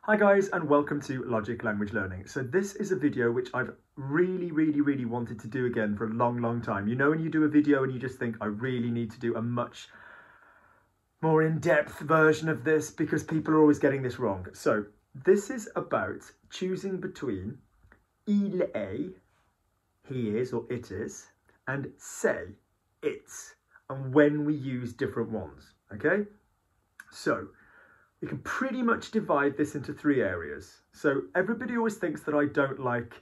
Hi guys, and welcome to Logic Language Learning. So this is a video which I've really wanted to do again for a long time. You know when you do a video and you just think, I really need to do a much more in-depth version of this because people are always getting this wrong. So this is about choosing between il est, he is or it is, and c'est, it's, and when we use different ones, okay? So we can pretty much divide this into three areas. So everybody always thinks that I don't like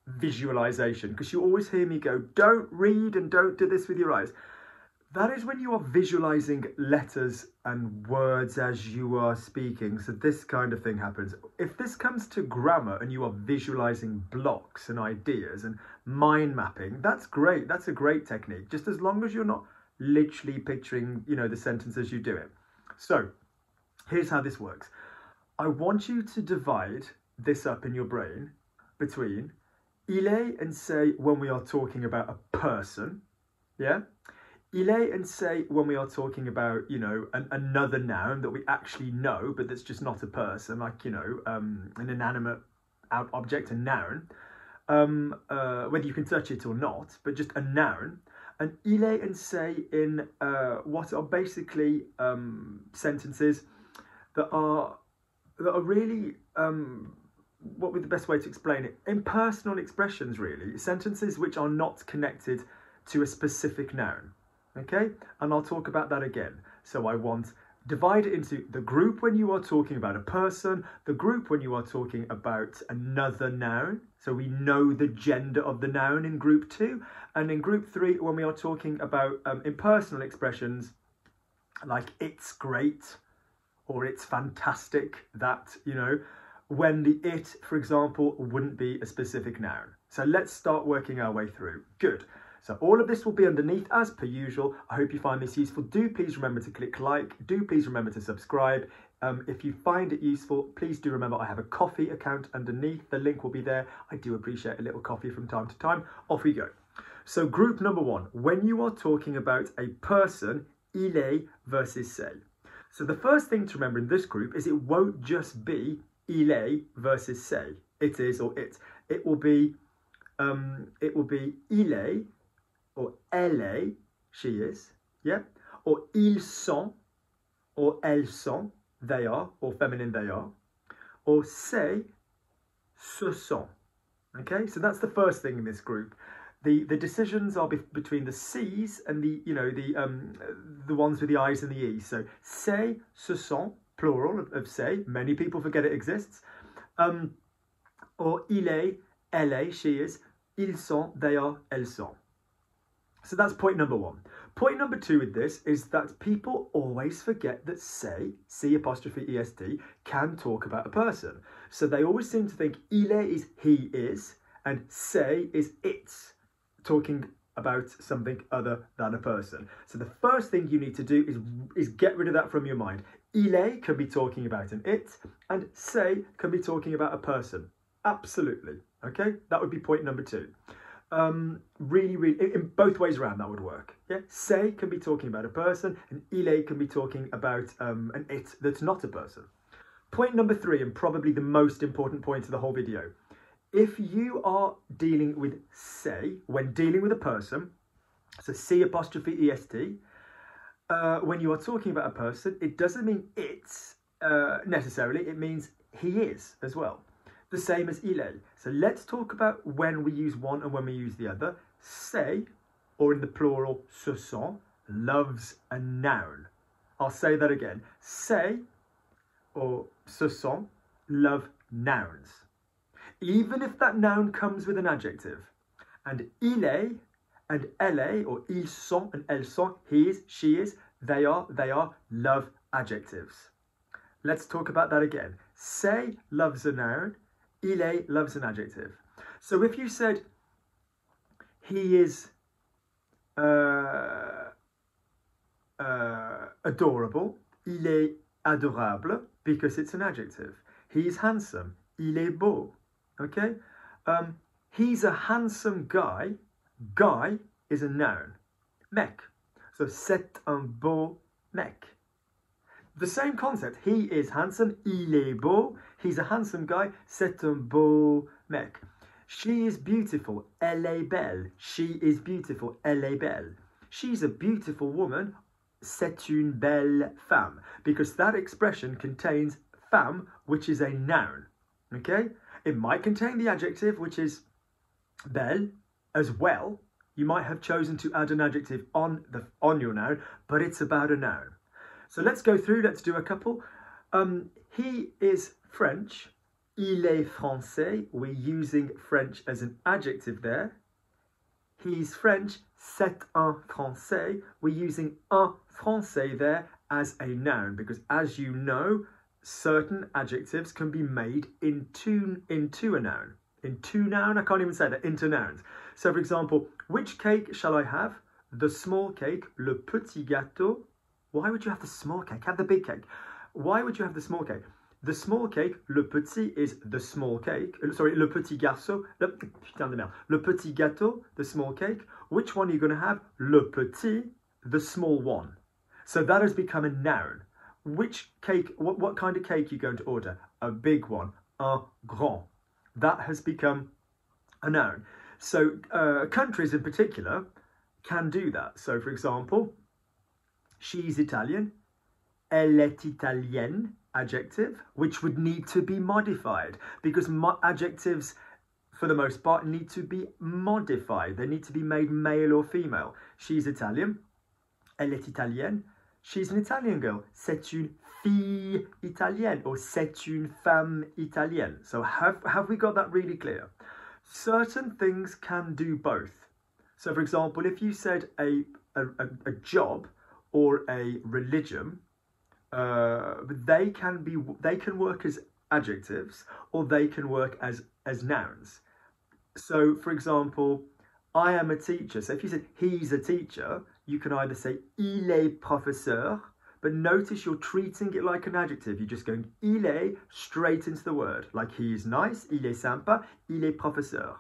visualization, because you always hear me go, don't read and don't do this with your eyes. That is when you are visualizing letters and words as you are speaking. So this kind of thing happens. If this comes to grammar and you are visualizing blocks and ideas and mind mapping, that's great. That's a great technique, just as long as you're not literally picturing, the sentence as you do it. So here's how this works. I want you to divide this up in your brain between il est and c'est when we are talking about a person, yeah? Il est and c'est when we are talking about, another noun that we actually know, but that's just not a person, like, an inanimate object, a noun, whether you can touch it or not, but just a noun. And il est and c'est in what are basically sentences that are really, what would be the best way to explain it? Impersonal expressions, really. Sentences which are not connected to a specific noun. Okay? And I'll talk about that again. So I want divide it into the group when you are talking about a person, the group when you are talking about another noun. So we know the gender of the noun in group 2. And in group 3, when we are talking about impersonal expressions like it's great or it's fantastic, that, when the it, for example, wouldn't be a specific noun. So let's start working our way through. Good. So all of this will be underneath as per usual. I hope you find this useful. Do please remember to click like. Do please remember to subscribe. If you find it useful, please do remember I have a coffee account underneath. The link will be there. I do appreciate a little coffee from time to time. Off we go. So group number 1, when you are talking about a person, il est versus c'est. So the first thing to remember in this group is it won't just be il est versus c'est. It is or it. It will be il est or elle est, she is, yeah? Or ils sont or elles sont, they are, or feminine they are. Or c'est, ce sont. Okay, so that's the first thing in this group. The decisions are between the C's and the ones with the I's and the E's. So c'est, ce sont, plural of c'est. Many people forget it exists. Or il est, elle est, she is. Ils sont, they are, elles sont. So that's point number 1. Point number 2 with this is that people always forget that c'est, C''est, can talk about a person. So they always seem to think il est is he is, and c'est is it's, talking about something other than a person. So the first thing you need to do is get rid of that from your mind. Il est can be talking about an it, and c'est can be talking about a person. Absolutely. Okay, that would be point number 2. Really, in both ways around that would work. Yeah, c'est can be talking about a person, and il est can be talking about an it that's not a person. Point number 3, and probably the most important point of the whole video. If you are dealing with c'est, when dealing with a person, so C''est, when you are talking about a person, it doesn't mean it's necessarily, it means he is as well. The same as il est. So let's talk about when we use one and when we use the other. C'est, or in the plural, ce sont, loves a noun. I'll say that again. C'est, or ce sont, love nouns. Even if that noun comes with an adjective. And il est, and elle est, or ils sont and elles sont, he is, she is, they are, love adjectives. Let's talk about that again. C'est loves a noun. Il est loves an adjective. So if you said he is adorable, il est adorable, because it's an adjective. He is handsome, il est beau. Okay? He's a handsome guy. Guy is a noun. Mec. So c'est un beau mec. the same concept. He is handsome, il est beau. He's a handsome guy, c'est un beau mec. She is beautiful, elle est belle. She is beautiful, elle est belle. She's a beautiful woman, c'est une belle femme. Because that expression contains femme, which is a noun. Okay? It might contain the adjective, which is belle, as well. You might have chosen to add an adjective on your noun, but it's about a noun. So let's go through, let's do a couple. He is French. Il est français. We're using French as an adjective there. He's French. C'est un français. We're using un français there as a noun because, as you know, certain adjectives can be made into a noun. Into noun? I can't even say that. Into nouns. So, for example, which cake shall I have? The small cake, le petit gâteau. Why would you have the small cake? Have the big cake. Why would you have the small cake? The small cake, le petit is the small cake. Sorry, le petit garçon. Putain de merde. Le petit gâteau, the small cake. Which one are you going to have? Le petit, the small one. So that has become a noun. Which cake, what kind of cake are you going to order? A big one. Un grand. That has become a noun. So countries in particular can do that. So for example, she's Italian. Elle est italienne, adjective, which would need to be modified because adjectives, for the most part, need to be modified. They need to be made male or female. She's Italian. Elle est italienne. She's an Italian girl. C'est une fille italienne or c'est une femme italienne. So have we got that really clear? Certain things can do both. So for example, if you said a job or a religion, they can work as adjectives or they can work as nouns. So for example, I am a teacher. So if you said he's a teacher, you can either say il est professeur, but notice you're treating it like an adjective. You're just going il est straight into the word. Like he is nice, il est sympa, il est professeur.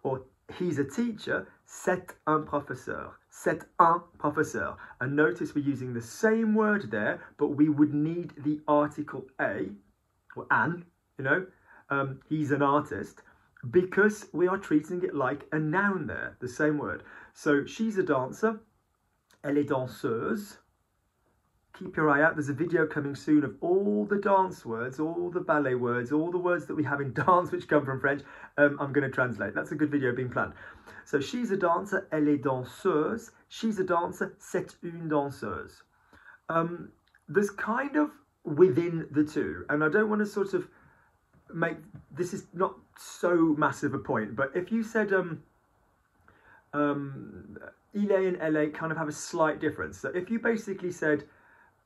Or he's a teacher, c'est un professeur. C'est un professeur. And notice we're using the same word there, but we would need the article a, or an, you know. He's an artist, because we are treating it like a noun there, the same word. So she's a dancer. Elle est danseuse. Keep your eye out. There's a video coming soon of all the dance words, all the ballet words, all the words that we have in dance which come from French. I'm going to translate. That's a good video being planned. So she's a dancer. Elle est danseuse. She's a dancer. C'est une danseuse. There's kind of within the two, and I don't want to sort of make this is not so massive a point, but if you said il est and elle kind of have a slight difference. So if you basically said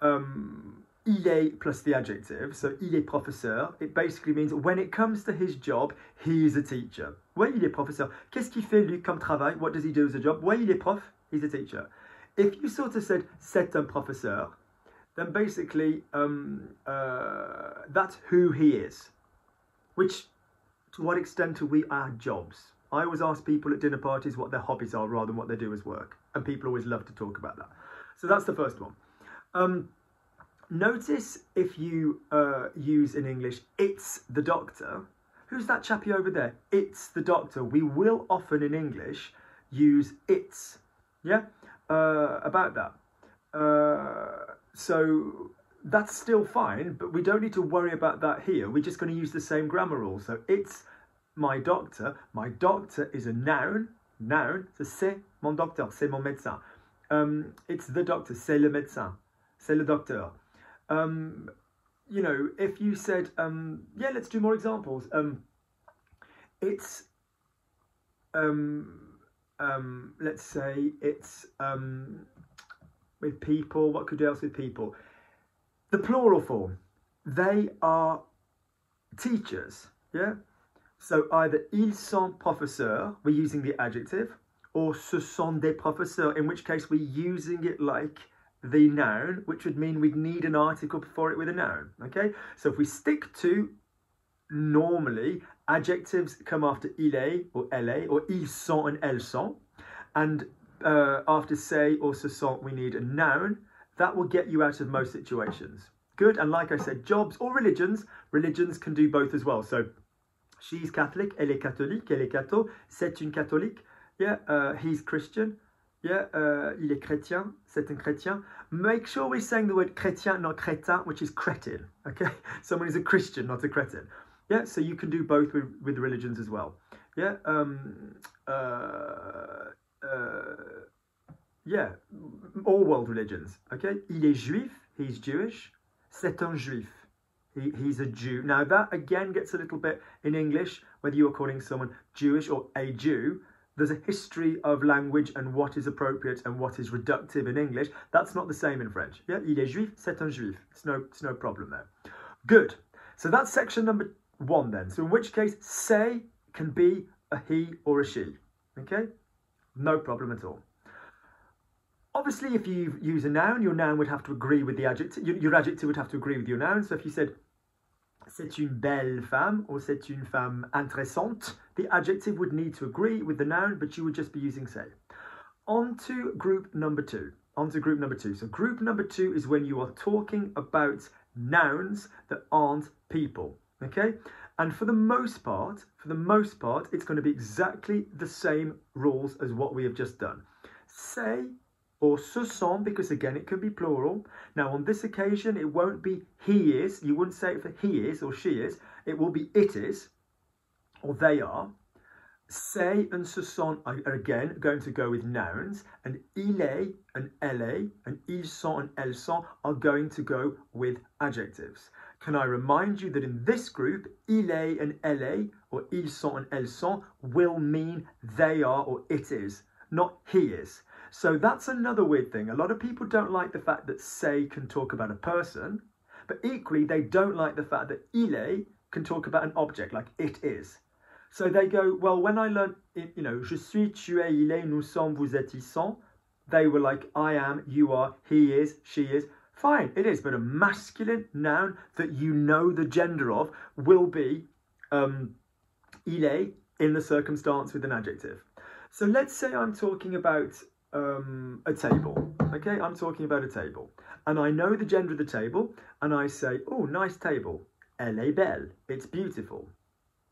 il est plus the adjective, so il est professeur, it basically means when it comes to his job, he is a teacher. Ouais, il est professeur. Qu'est-ce qu'il fait lui comme travail? What does he do as a job? Ouais, il est prof. He's a teacher. If you sort of said c'est un professeur, then basically that's who he is. Which, to what extent do we add jobs? I always ask people at dinner parties what their hobbies are rather than what they do as work. And people always love to talk about that. So that's the first one. Notice if you use in English, it's the doctor. Who's that chappie over there? It's the doctor. We will often in English use it's. Yeah? About that. So that's still fine, but we don't need to worry about that here. We're just going to use the same grammar rule. So it's my doctor. My doctor is a noun. Noun. So c'est mon docteur. C'est mon médecin. It's the doctor. C'est le médecin. C'est le docteur. You know, if you said, yeah, let's do more examples. It's, let's say it's with people. What could do else with people? The plural form. They are teachers. Yeah. So either ils sont professeurs, we're using the adjective, or ce sont des professeurs, in which case we're using it like the noun, which would mean we'd need an article before it with a noun. Okay, so if we stick to normally adjectives come after il est or elle est, or ils sont and elles sont, and after say or ce sont we need a noun. That will get you out of most situations. Good. And like I said, jobs or religions can do both as well. So she's Catholic, elle est catholique, elle est catho, c'est une catholique. Yeah, he's Christian. Yeah, il est chrétien, c'est un chrétien. Make sure we're saying the word chrétien, not crétin, which is cretin. Okay, someone is a Christian, not a cretin. Yeah, so you can do both with religions as well. Yeah, yeah, all world religions. Okay, il est juif, he's Jewish. C'est un juif. He's a Jew. Now that again gets a little bit in English, whether you are calling someone Jewish or a Jew. There's a history of language and what is appropriate and what is reductive in English. That's not the same in French. Yeah, il est juif, c'est un juif. It's no problem there. Good. So that's section number 1 then. So in which case, c'est can be a he or a she. Okay? No problem at all. Obviously, if you use a noun, your noun would have to agree with the adjective. Your adjective would have to agree with your noun. So if you said, c'est une belle femme, or c'est une femme intéressante, the adjective would need to agree with the noun, but you would just be using c'est. On to group number 2. So group number 2 is when you are talking about nouns that aren't people. Okay? And for the most part, it's going to be exactly the same rules as what we have just done. C'est or ce sont, because again it can be plural. Now on this occasion it won't be he is, you wouldn't say it for he is or she is, it will be it is or they are. C'est and ce sont are again going to go with nouns, and il est and elle est and ils sont and elles sont are going to go with adjectives. Can I remind you that in this group, il est and elle est or ils sont and elles sont will mean they are or it is, not he is. So that's another weird thing. A lot of people don't like the fact that c'est can talk about a person, but equally they don't like the fact that il est can talk about an object, like it is. So they go, well, when I learned, je suis, tu es, il est, nous sommes, vous êtes, ils sont, they were like, I am, you are, he is, she is. Fine, it is, but a masculine noun that you know the gender of will be il est in the circumstance with an adjective. So let's say I'm talking about a table. Okay, I'm talking about a table. And I know the gender of the table, and I say, oh, nice table. Elle est belle. It's beautiful.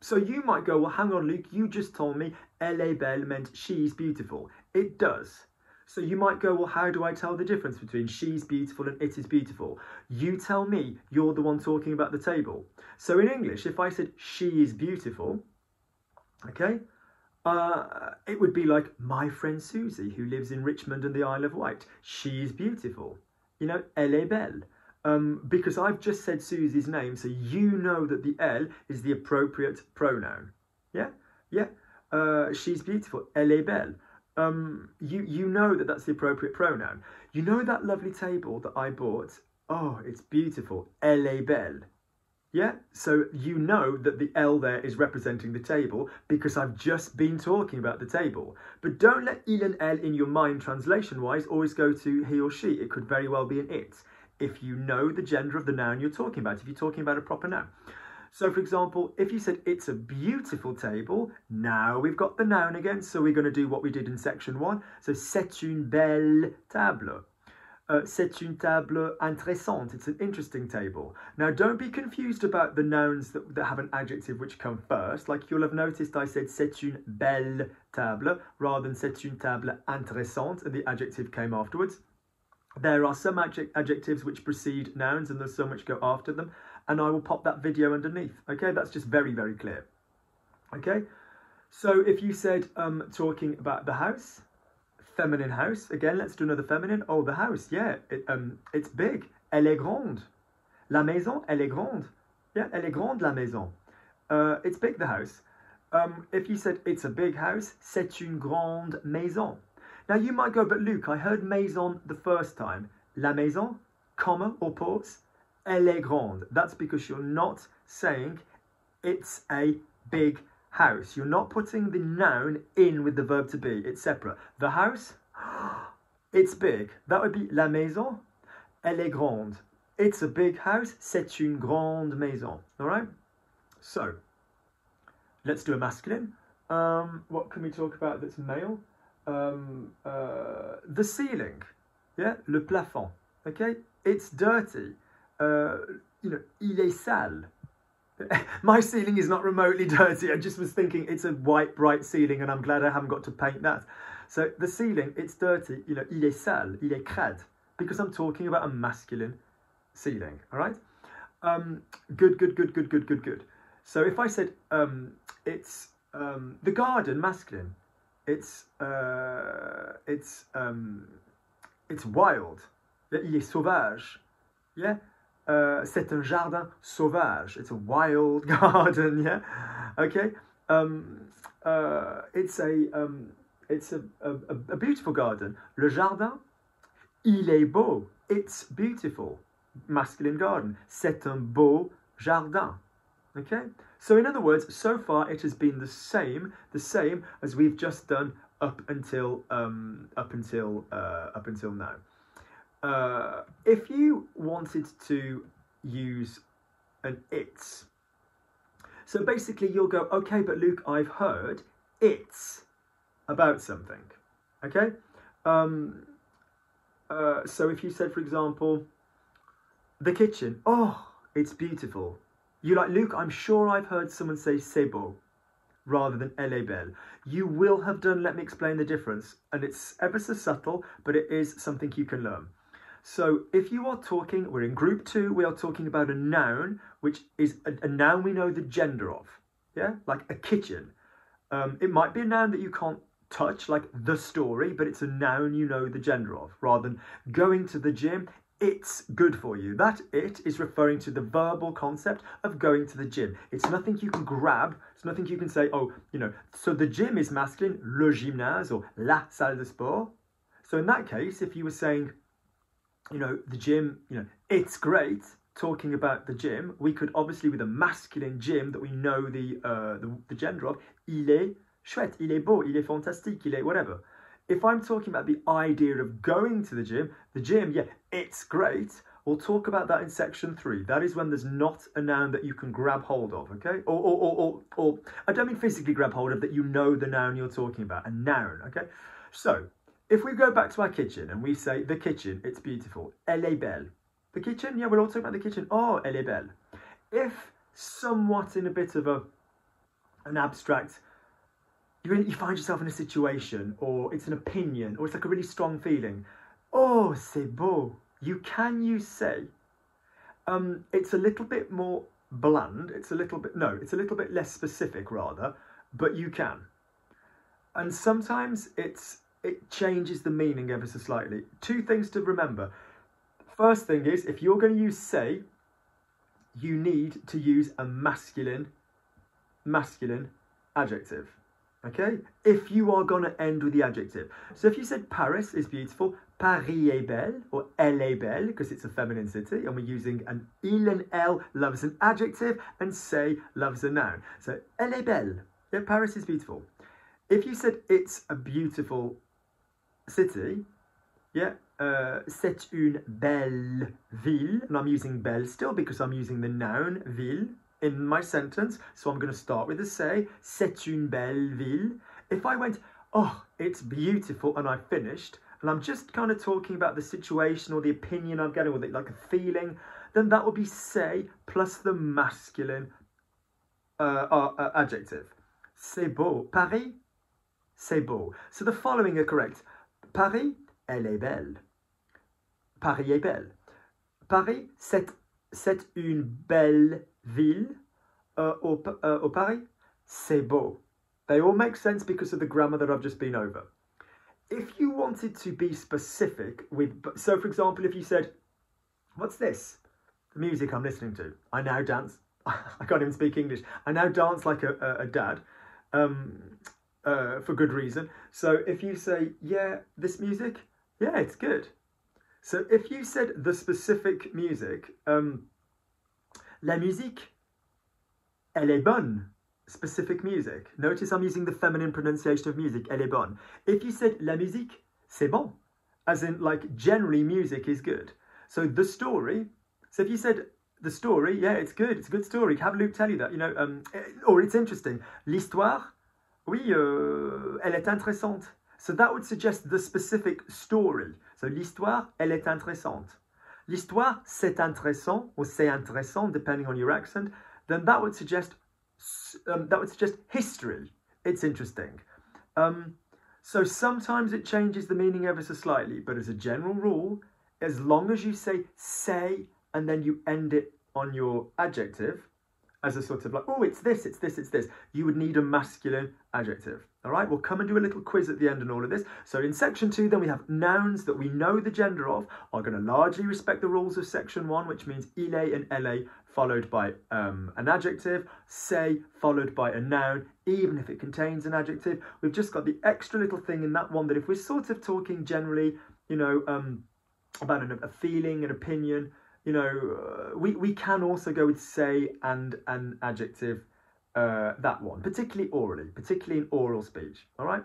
So you might go, well, hang on, Luke, you just told me elle est belle meant she's beautiful. It does. So you might go, well, how do I tell the difference between she's beautiful and it is beautiful? You tell me, you're the one talking about the table. So in English, if I said she is beautiful, okay, it would be like my friend Susie, who lives in Richmond and the Isle of Wight. She is beautiful. You know, elle est belle. Because I've just said Susie's name, so you know that the elle is the appropriate pronoun. Yeah? Yeah. She's beautiful. Elle est belle. You know that that's the appropriate pronoun. You know that lovely table that I bought? Oh, it's beautiful. Elle est belle. Yeah, so you know that the elle there is representing the table because I've just been talking about the table. But don't let il and elle in your mind translation-wise always go to he or she. It could very well be an it if you know the gender of the noun you're talking about, if you're talking about a proper noun. So, for example, if you said it's a beautiful table, now we've got the noun again, so we're going to do what we did in section 1. So, c'est une belle table. C'est une table intéressante. It's an interesting table. Now, don't be confused about the nouns that have an adjective which come first. Like you'll have noticed I said c'est une belle table rather than c'est une table intéressante, and the adjective came afterwards. There are some adjectives which precede nouns and there's some which go after them, and I will pop that video underneath. Okay, that's just very, very clear. Okay, so if you said talking about the house, feminine house, again, let's do another feminine. Oh, the house, yeah, it's big. Elle est grande. La maison, elle est grande. Yeah, elle est grande, la maison. It's big, the house. If you said it's a big house, c'est une grande maison. Now you might go, but Luke, I heard maison the first time. La maison, comma or pause, elle est grande. That's because you're not saying it's a big house. You're not putting the noun in with the verb to be. It's separate. The house, it's big. That would be la maison, elle est grande. It's a big house, c'est une grande maison. All right? So, let's do a masculine. What can we talk about that's male? The ceiling. Yeah, le plafond. Okay? It's dirty. you know, il est sale. My ceiling is not remotely dirty. I just was thinking it's a white, bright ceiling, and I'm glad I haven't got to paint that. So the ceiling, it's dirty. You know, il est sale, il est crade, because I'm talking about a masculine ceiling. All right. Good. So if I said it's the garden, masculine, it's wild. Il est sauvage. Yeah. C'est un jardin sauvage. It's a wild garden. Yeah. Okay. It's a beautiful garden. Le jardin, il est beau. It's beautiful. Masculine garden. C'est un beau jardin. Okay. So in other words, so far it has been the same as we've just done up until now. If you wanted to use an it's, so basically you'll go, okay, but Luke, I've heard it's about something. Okay. So if you said, for example, the kitchen, oh, it's beautiful. You like, Luke, I'm sure I've heard someone say c'est beau rather than elle est belle. You will have done, let me explain the difference. And it's ever so subtle, but it is something you can learn. So if you are talking, we're in group 2, we are talking about a noun, which is a noun we know the gender of. Yeah, like a kitchen. It might be a noun that you can't touch, like the story, but it's a noun you know the gender of. Rather than going to the gym, it's good for you. That it is referring to the verbal concept of going to the gym. It's nothing you can grab. It's nothing you can say, oh, you know, so the gym is masculine, le gymnase or la salle de sport. So in that case, if you were saying, you know, the gym, you know, it's great, talking about the gym, we could obviously, with a masculine gym that we know the gender of, il est chouette, il est beau, il est fantastique, il est whatever. If I'm talking about the idea of going to the gym, yeah, it's great. We'll talk about that in section 3. That is when there's not a noun that you can grab hold of, okay? Or I don't mean physically grab hold of, that you know the noun you're talking about, a noun, okay? So, if we go back to our kitchen and we say, the kitchen, it's beautiful, elle est belle. The kitchen, yeah, we're all talking about the kitchen, oh, elle est belle. If somewhat in a bit of an abstract, you find yourself in a situation, or it's an opinion, or it's like a really strong feeling, oh, c'est beau. Can you say, it's a little bit more bland, it's a little bit less specific rather, but you can. And sometimes it changes the meaning ever so slightly. 2 things to remember. First thing is, if you're going to use say, you need to use a masculine adjective. Okay? If you are going to end with the adjective. So if you said Paris is beautiful, Paris est belle, or elle est belle, because it's a feminine city, and we're using an il and elle, loves an adjective, and say loves a noun. So elle est belle. Yeah, Paris is beautiful. If you said it's a beautiful city, yeah, c'est une belle ville, and I'm using belle still because I'm using the noun ville in my sentence, so I'm going to start with the say, c'est une belle ville. If I went, oh, it's beautiful, and I finished, and I'm just kind of talking about the situation or the opinion I'm getting, or like a feeling, then that would be say plus the masculine adjective. C'est beau. Paris, c'est beau. So the following are correct. Paris, elle est belle. Paris est belle. Paris, c'est une belle ville. Au Paris, c'est beau. They all make sense because of the grammar that I've just been over. If you wanted to be specific with, so for example, if you said, what's this? The music I'm listening to. I now dance. I can't even speak English. I now dance like a dad, for good reason. So if you say, yeah, this music, yeah, it's good. So if you said the specific music, la musique, elle est bonne. Specific music. Notice I'm using the feminine pronunciation of music, elle est bonne. If you said la musique, c'est bon. As in, like, generally music is good. So the story, so if you said the story, yeah, it's good, it's a good story. Have Luke tell you that, you know, or it's interesting. L'histoire, oui, elle est intéressante. So that would suggest the specific story. So l'histoire, elle est intéressante. l'histoire c'est intéressant or c'est intéressant depending on your accent, then that would suggest history. It's interesting. So sometimes it changes the meaning ever so slightly, but as a general rule, as long as you say and then you end it on your adjective as a sort of like, oh, it's this, you would need a masculine adjective. All right, we'll come and do a little quiz at the end on all of this. So in section 2, then we have nouns that we know the gender of are going to largely respect the rules of section 1, which means il and elle followed by an adjective, say followed by a noun, even if it contains an adjective. We've just got the extra little thing in that one that if we're sort of talking generally, you know, about a feeling, an opinion, you know, we can also go with say and an adjective, that one, particularly orally, particularly in oral speech, all right?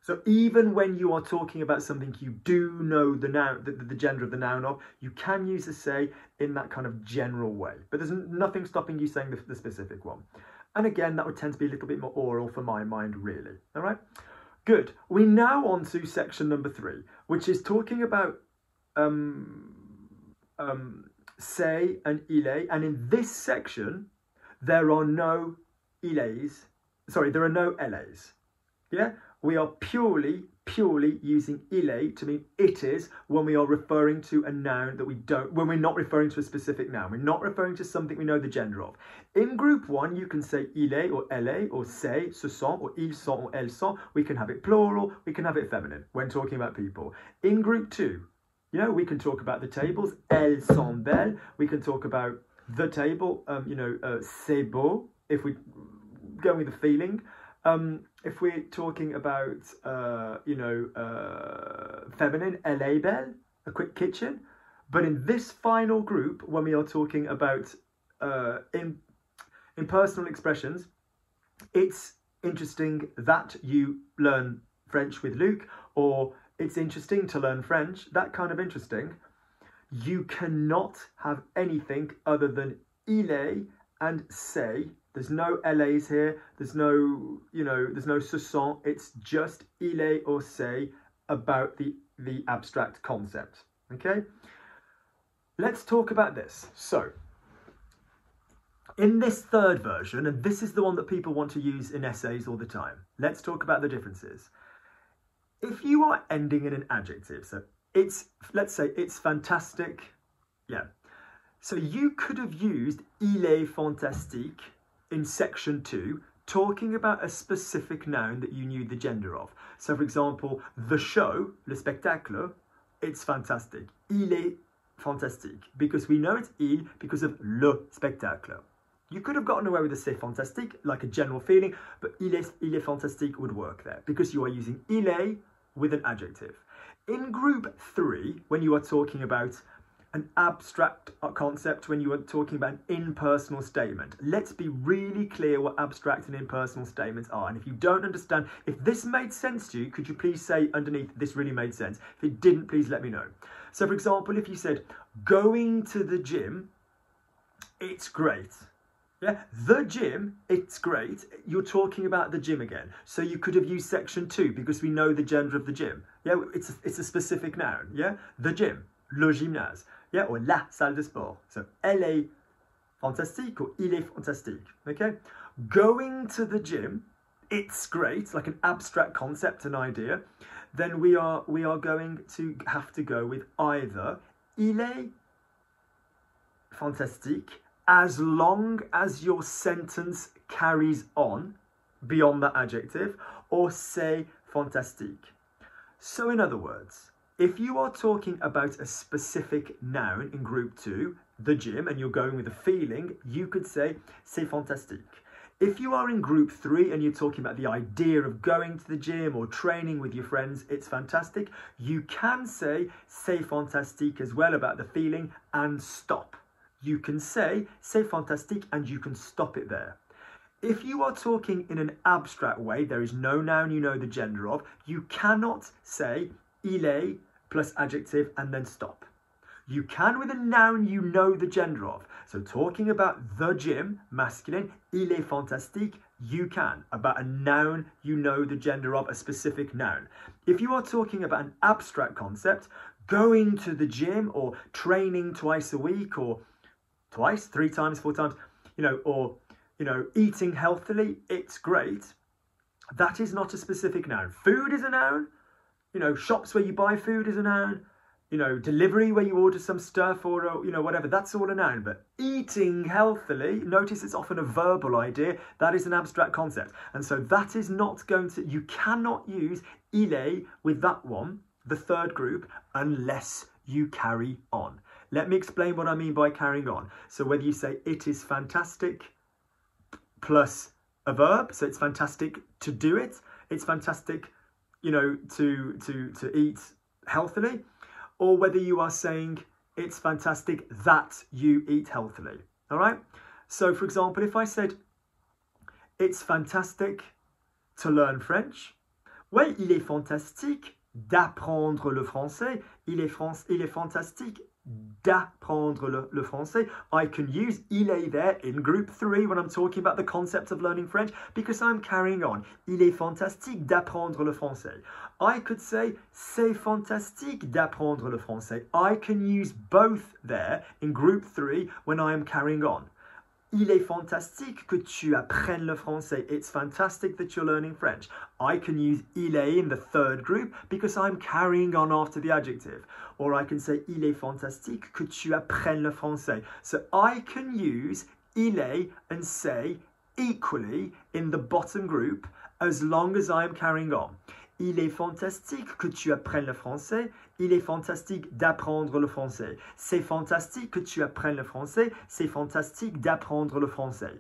So even when you are talking about something you do know the noun, the gender of the noun of, you can use a say in that kind of general way, but there's nothing stopping you saying the specific one. And again, that would tend to be a little bit more oral for my mind, really, all right? Good. We now on to section number 3, which is talking about say and il, and in this section there are no illes, there are no ells. Yeah, we are purely using il to mean it is when we are referring to a noun that we don't, when we're not referring to a specific noun, we're not referring to something we know the gender of. In group 1 you can say il or elle or say, ce sont or ils sont or elles sont. We can have it plural, we can have it feminine when talking about people. In group 2, you know, we can talk about the tables, elles sont belles. We can talk about the table, you know, c'est beau, if we go with the feeling. If we're talking about, you know, feminine, elle est belle, a quick kitchen. But in this final group, when we are talking about impersonal expressions, it's interesting that you learn French with Luke, or it's interesting to learn French, that kind of interesting. You cannot have anything other than il and say. There's no LAs here. There's no, you know, there's no ce sont. It's just il or say about the abstract concept. Okay? Let's talk about this. So, in this third version, and this is the one that people want to use in essays all the time, let's talk about the differences. If you are ending in an adjective, so it's, let's say it's fantastic, yeah. So you could have used il est fantastique in section 2, talking about a specific noun that you knew the gender of. So for example, the show, le spectacle, it's fantastic. Il est fantastique, because we know it's il because of le spectacle. You could have gotten away with a c'est fantastique, like a general feeling, but il est fantastique would work there, because you are using il est with an adjective. In group 3, when you are talking about an abstract concept, when you are talking about an impersonal statement, let's be really clear what abstract and impersonal statements are. And if you don't understand, if this made sense to you, could you please say underneath, this really made sense? If it didn't, please let me know. So for example, if you said, going to the gym, it's great. Yeah, the gym, it's great. You're talking about the gym again. So you could have used section 2 because we know the gender of the gym. Yeah, it's a specific noun. Yeah, the gym, le gymnase. Yeah, or la salle de sport. So elle est fantastique or il est fantastique. Okay, going to the gym, it's great, like an abstract concept, an idea. Then we are going to have to go with either il est fantastique, as long as your sentence carries on beyond that adjective, or c'est fantastique. So in other words, if you are talking about a specific noun in group 2, the gym, and you're going with a feeling, you could say c'est fantastique. If you are in group 3 and you're talking about the idea of going to the gym or training with your friends, it's fantastic. You can say c'est fantastique as well about the feeling and stop. You can say c'est fantastique and you can stop it there. If you are talking in an abstract way, there is no noun you know the gender of, you cannot say il est plus adjective and then stop. You can with a noun you know the gender of. So talking about the gym, masculine, il est fantastique, you can. About a noun you know the gender of, a specific noun. If you are talking about an abstract concept, going to the gym or training twice a week or twice, 3 times, 4 times, or, eating healthily, it's great. That is not a specific noun. Food is a noun. Shops where you buy food is a noun. Delivery where you order some stuff or, whatever, that's all a noun. But eating healthily, notice it's often a verbal idea. That is an abstract concept. And so that is not going to, you cannot use il est with that one, the third group, unless you carry on. Let me explain what I mean by carrying on. So whether you say it is fantastic plus a verb, so it's fantastic to do it, it's fantastic, to eat healthily, or whether you are saying it's fantastic that you eat healthily. All right? So, for example, if I said it's fantastic to learn French, ouais, il est fantastique d'apprendre le français. Il est fantastique d'apprendre le français. I can use il est there in group 3 when I'm talking about the concept of learning French because I'm carrying on. Il est fantastique d'apprendre le français. I could say c'est fantastique d'apprendre le français. I can use both there in group 3 when I am carrying on. Il est fantastique que tu apprennes le français. It's fantastic that you're learning French. I can use il est in the third group because I'm carrying on after the adjective. Or I can say il est fantastique que tu apprennes le français. So I can use il est and say equally in the bottom group as long as I'm carrying on. Il est fantastique que tu apprennes le français. Il est fantastique d'apprendre le français. C'est fantastique que tu apprennes le français. C'est fantastique d'apprendre le français.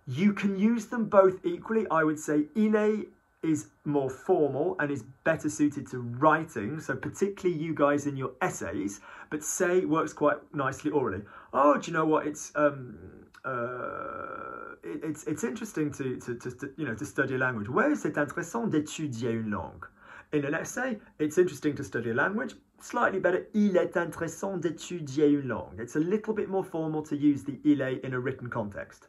You can use them both equally. I would say il est is more formal and is better suited to writing. So particularly you guys in your essays. But say works quite nicely orally. Oh, do you know what? It's interesting to study a language. Ouais, c'est intéressant d'étudier une langue. In an essay, it's interesting to study a language. Slightly better, il est intéressant d'étudier une langue. It's a little bit more formal to use the il est in a written context.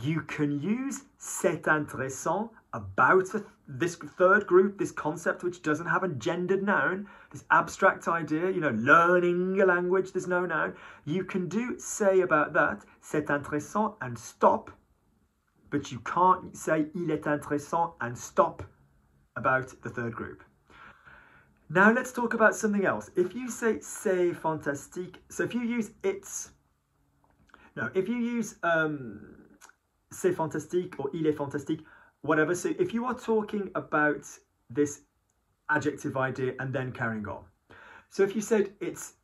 You can use c'est intéressant about this third group, this concept which doesn't have a gendered noun, this abstract idea, learning a language, there's no noun. You can do say about that, c'est intéressant and stop, but you can't say il est intéressant and stop about the third group. Now let's talk about something else. If you say c'est fantastique, so if you use c'est fantastique or il est fantastique, whatever. So if you are talking about this adjective idea and then carrying on. So if you said it's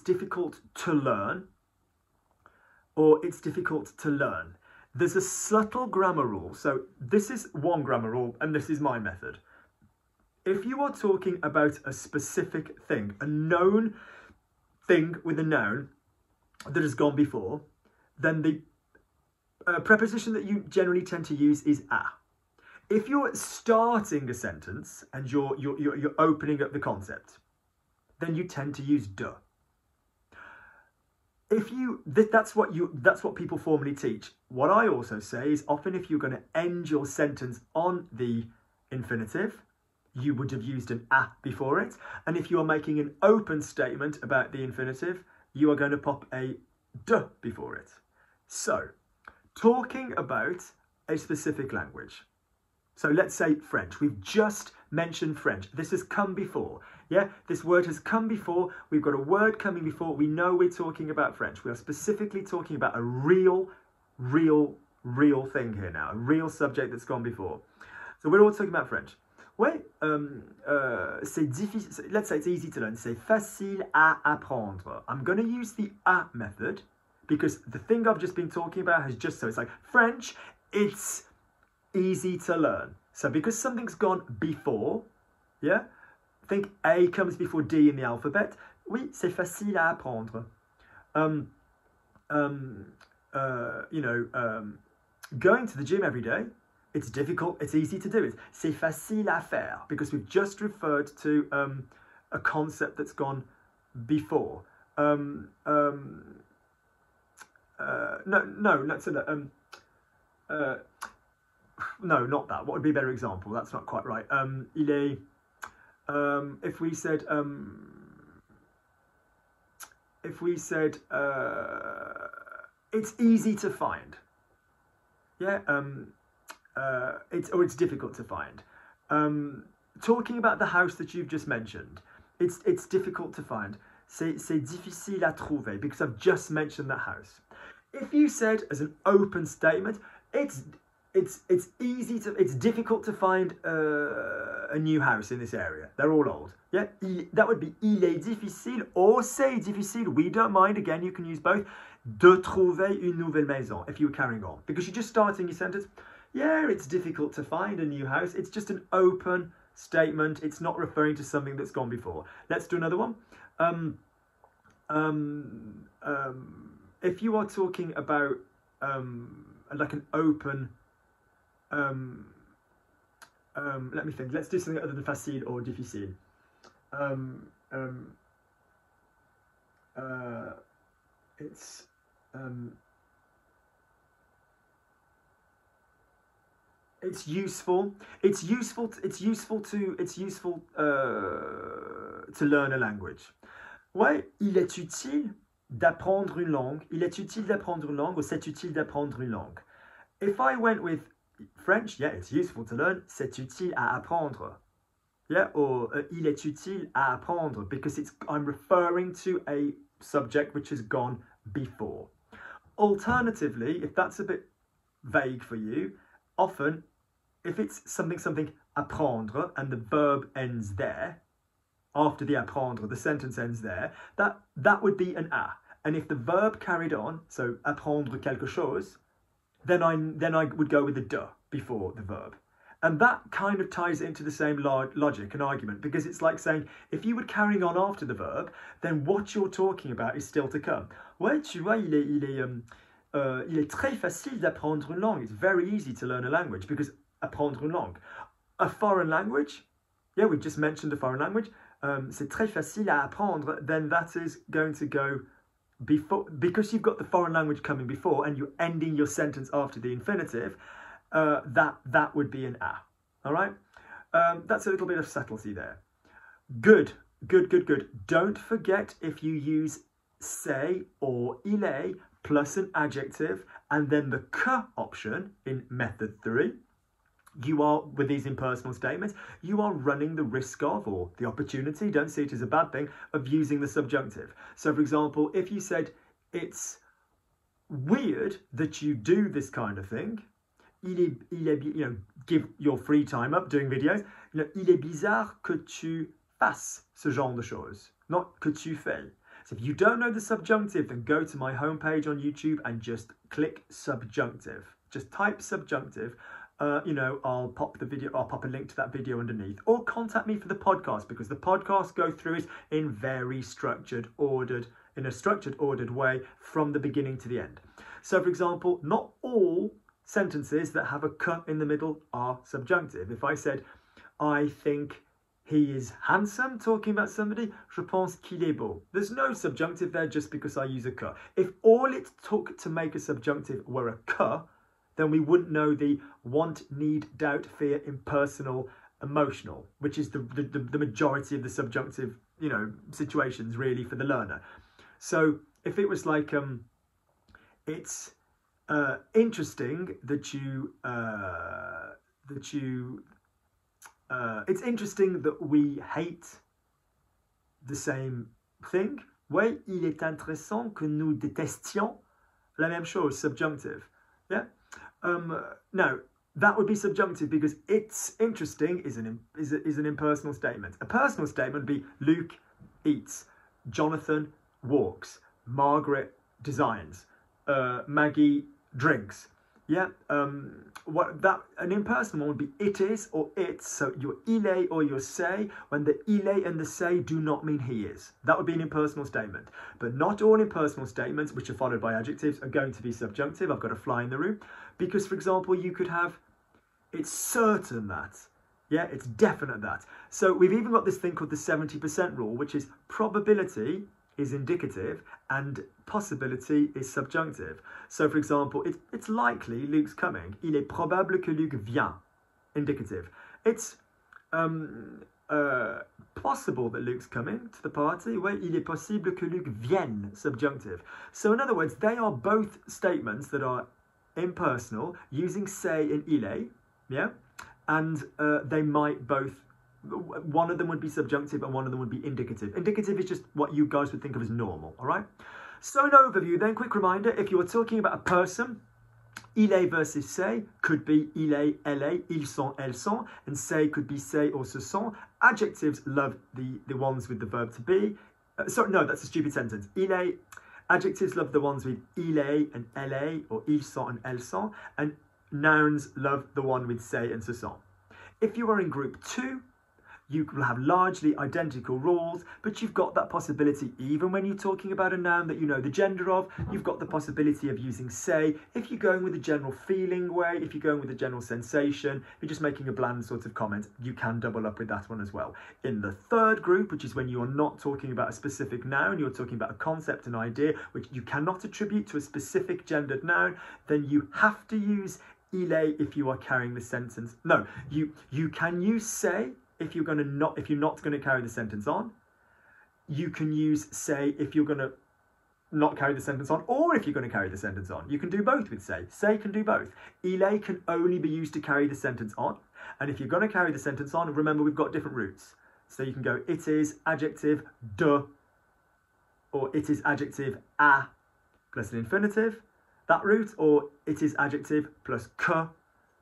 difficult to learn or it's difficult to learn, there's a subtle grammar rule. So this is one grammar rule and this is my method. If you are talking about a specific thing, a known thing with a noun that has gone before, then the preposition that you generally tend to use is a. If you're starting a sentence and you're opening up the concept, then you tend to use de. That's what people formally teach. What I also say is often if you're going to end your sentence on the infinitive, you would have used an a before it. And if you are making an open statement about the infinitive, you are going to pop a de before it. So, talking about a specific language. So let's say French. We've just mentioned French. This has come before. Yeah, this word has come before. We've got a word coming before. We know we're talking about French. We are specifically talking about a real thing here now. A real subject that's gone before. So we're all talking about French. Ouais, c'est difficile. Let's say it's easy to learn. C'est facile à apprendre. I'm going to use the a method because the thing I've just been talking about has just, so it's like French, it's easy to learn. So because something's gone before, yeah, think A comes before D in the alphabet. Oui, c'est facile à apprendre. Going to the gym every day, it's difficult, it's easy to do it. C'est facile à faire because we've just referred to a concept that's gone before. No, not that. What would be a better example? That's not quite right. Il est. If we said if we said it's easy to find, yeah, it's difficult to find. Talking about the house that you've just mentioned, it's difficult to find. C'est difficile à trouver because I've just mentioned that house. If you said as an open statement, it's difficult to find a new house in this area. They're all old. Yeah, that would be il est difficile or c'est difficile. We don't mind. Again, you can use both. De trouver une nouvelle maison if you were carrying on because you're just starting your sentence. Yeah, it's difficult to find a new house. It's just an open statement. It's not referring to something that's gone before. Let's do another one. If you are talking about like an open, let me think. Let's do something other than facile or difficile. It's useful. It's useful to learn a language. Ouais, il est utile d'apprendre une langue. Il est utile d'apprendre une langue, or c'est utile d'apprendre une langue. If I went with French, yeah, it's useful to learn. C'est utile à apprendre. Yeah, or il est utile à apprendre because I'm referring to a subject which has gone before. Alternatively, if that's a bit vague for you, often if it's something apprendre and the verb ends there, after the apprendre, the sentence ends there, that would be an a. And if the verb carried on, so apprendre quelque chose, then I would go with the de before the verb. And that kind of ties into the same logic and argument, because it's like saying, if you were carrying on after the verb, then what you're talking about is still to come. Ouais, tu vois, il est très facile d'apprendre une langue. It's very easy to learn a language, because apprendre une langue. A foreign language, yeah, we just mentioned a foreign language, c'est très facile à apprendre, then that is going to go before, because you've got the foreign language coming before and you're ending your sentence after the infinitive, that would be an a. All right? That's a little bit of subtlety there. Good. Don't forget, if you use c'est or il est plus an adjective and then the que option in method 3, you are, with these impersonal statements, you are running the risk of, or the opportunity, don't see it as a bad thing, of using the subjunctive. So for example, if you said, it's weird that you do this kind of thing, you know, give your free time up doing videos, you know, il est bizarre que tu fasses ce genre de choses, not que tu fais. So if you don't know the subjunctive, then go to my homepage on YouTube and just click subjunctive. Just type subjunctive. You know, I'll pop a link to that video underneath, or contact me for the podcast, because the podcast go through it in very structured, ordered way from the beginning to the end. So for example, not all sentences that have a que in the middle are subjunctive. If I said, I think he is handsome, talking about somebody, je pense qu'il est beau. There's no subjunctive there just because I use a que. If all it took to make a subjunctive were a que, then we wouldn't know the want, need, doubt, fear, impersonal, emotional, which is the majority of the subjunctive, you know, situations really for the learner. So if it was like, it's interesting that it's interesting that we hate the same thing. Ouais, il est intéressant que nous détestions la même chose, subjunctive. Yeah. No, that would be subjunctive because it's interesting is an impersonal statement. A personal statement would be Luke eats, Jonathan walks, Margaret designs, Maggie drinks. Yeah, an impersonal one would be it is or it's. So your il est or your c'est, when the il est and the c'est do not mean he is. That would be an impersonal statement. But not all impersonal statements, which are followed by adjectives, are going to be subjunctive. I've got a fly in the room. Because, for example, you could have, it's certain that. Yeah, it's definite that. So we've even got this thing called the 70% rule, which is probability is indicative and possibility is subjunctive. So, for example, it's likely Luke's coming. Il est probable que Luc vient. Indicative. It's possible that Luke's coming to the party. Ouais, il est possible que Luc vienne, subjunctive. So in other words, they are both statements that are impersonal, using say and il est, yeah? And they might both, one of them would be subjunctive and one of them would be indicative. Indicative is just what you guys would think of as normal, all right? So an overview then, quick reminder, if you were talking about a person, il est versus say could be il est, elle est, ils sont, elles sont, and say could be say or ce sont. Adjectives love the ones with the verb to be. Sorry, no, that's a stupid sentence. Il est, adjectives love the ones with il est and elle est, or ils sont and elles sont, and nouns love the one with say and ce sont. If you are in group 2, you will have largely identical rules, but you've got that possibility, even when you're talking about a noun that you know the gender of, you've got the possibility of using say. If you're going with a general feeling way, if you're going with a general sensation, if you're just making a bland sort of comment, you can double up with that one as well. In the third group, which is when you are not talking about a specific noun, you're talking about a concept, an idea, which you cannot attribute to a specific gendered noun, then you have to use il est if you are carrying the sentence. No, you can use say if you're not going to carry the sentence on. You can use say if you're going to not carry the sentence on, or if you're going to carry the sentence on. You can do both with say. Say can do both. Il est can only be used to carry the sentence on, and if you're going to carry the sentence on, remember we've got different roots. So you can go it is adjective de, or it is adjective à plus an infinitive, that route, or it is adjective plus que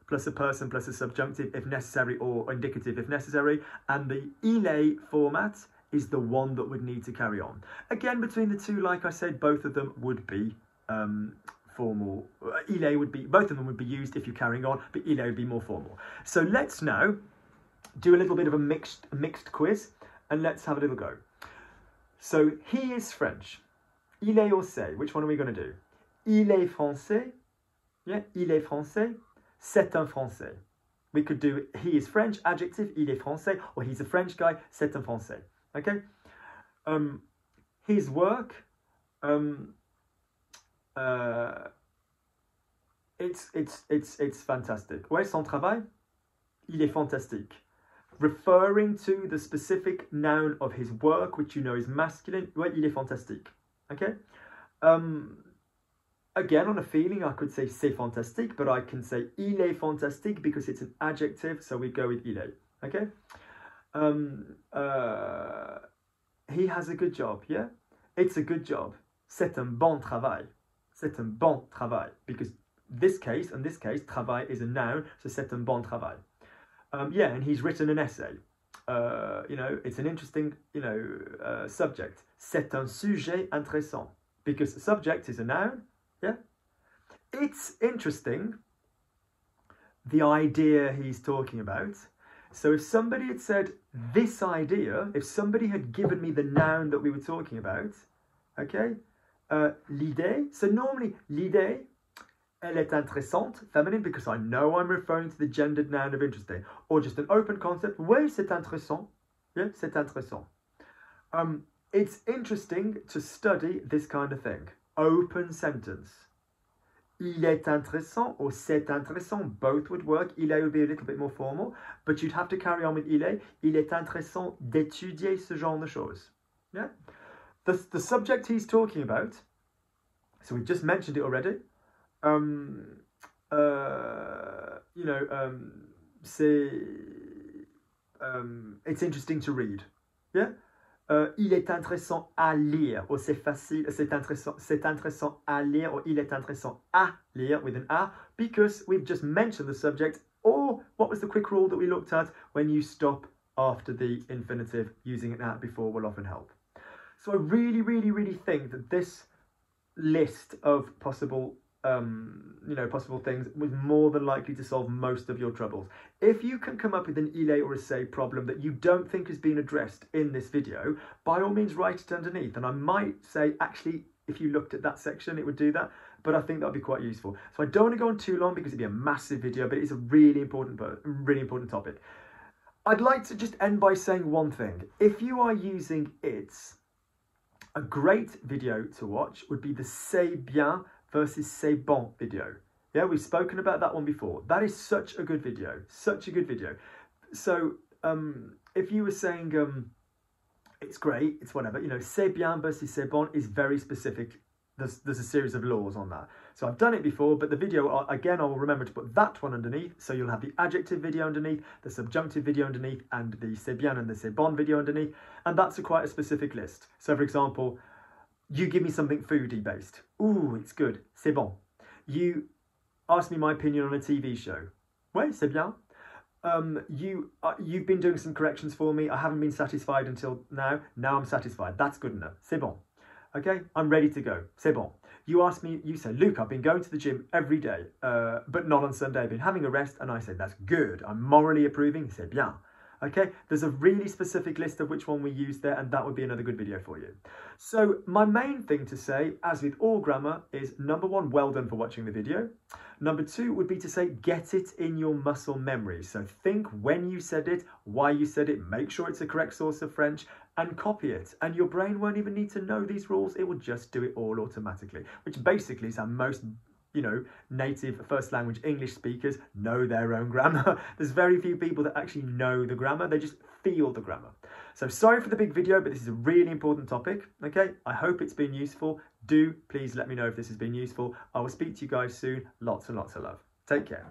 plus a person plus a subjunctive if necessary, or indicative if necessary, and the il est format is the one that would need to carry on. Again, between the two, like I said, both of them would be formal. Il est would be, both of them would be used if you're carrying on, but il est would be more formal. So let's now do a little bit of a mixed quiz, and let's have a little go. So he is French. Il est or c'est, which one are we going to do? Il est français. Yeah, il est français. C'est un français. We could do he is French, adjective, il est français, or he's a French guy, c'est un français. Okay? His work, it's fantastic. Ouais, son travail, il est fantastique. Referring to the specific noun of his work, which you know is masculine, ouais, il est fantastique. Okay? Again, on a feeling, I could say c'est fantastique, but I can say il est fantastique because it's an adjective, so we go with il est. Okay? He has a good job, yeah? It's a good job. C'est un bon travail. C'est un bon travail. Because this case, and this case, travail is a noun, so c'est un bon travail. Yeah, and he's written an essay. You know, it's an interesting, subject. C'est un sujet intéressant. Because subject is a noun, yeah? It's interesting, the idea he's talking about. So if somebody had said this idea, if somebody had given me the noun that we were talking about, okay, l'idée, so normally l'idée, elle est intéressante, feminine, because I know I'm referring to the gendered noun of interesting, or just an open concept, oui, c'est intéressant, yeah, c'est intéressant. It's interesting to study this kind of thing. Open sentence. Il est intéressant or c'est intéressant, both would work. Il est would be a little bit more formal, but you'd have to carry on with il est. Il est intéressant d'étudier ce genre de choses. Yeah? The subject he's talking about, so we just mentioned it already. It's interesting to read. Yeah? Il est intéressant à lire, or c'est facile, c'est intéressant à lire, or il est intéressant à lire with an a, because we've just mentioned the subject, or what was the quick rule that we looked at? When you stop after the infinitive, using an at before will often help. So I really, really, really think that this list of possible possible things was more than likely to solve most of your troubles. If you can come up with an il est or a say problem that you don't think has been addressed in this video, by all means write it underneath, and I might say actually if you looked at that section it would do that, but I think that would be quite useful. So I don't want to go on too long because it'd be a massive video, but it's a really important topic. I'd like to just end by saying one thing. If you are using it's, a great video to watch would be the c'est bien versus c'est bon video. Yeah, we've spoken about that one before. That is such a good video, such a good video. So if you were saying, it's great, it's whatever, you know, c'est bien versus c'est bon is very specific. There's a series of laws on that. So I've done it before, but the video, again, I will remember to put that one underneath. So you'll have the adjective video underneath, the subjunctive video underneath, and the c'est bien and the c'est bon video underneath. And that's quite a specific list. So for example, you give me something foodie based. Ooh, it's good. C'est bon. You ask me my opinion on a TV show. Ouais, c'est bien. You've been doing some corrections for me. I haven't been satisfied until now. Now I'm satisfied. That's good enough. C'est bon. Okay, I'm ready to go. C'est bon. You ask me, you say, Luke, I've been going to the gym every day, but not on Sunday. I've been having a rest. And I say, that's good. I'm morally approving. C'est bien. Okay, there's a really specific list of which one we use there, and that would be another good video for you. So my main thing to say, as with all grammar, is number one, well done for watching the video. Number two would be to say, get it in your muscle memory. So think when you said it, why you said it, make sure it's a correct source of French, and copy it. And your brain won't even need to know these rules. It will just do it all automatically, which basically is how most native first language English speakers know their own grammar. There's very few people that actually know the grammar. They just feel the grammar. So sorry for the big video, but this is a really important topic. Okay, I hope it's been useful. Do please let me know if this has been useful. I will speak to you guys soon. Lots and lots of love. Take care.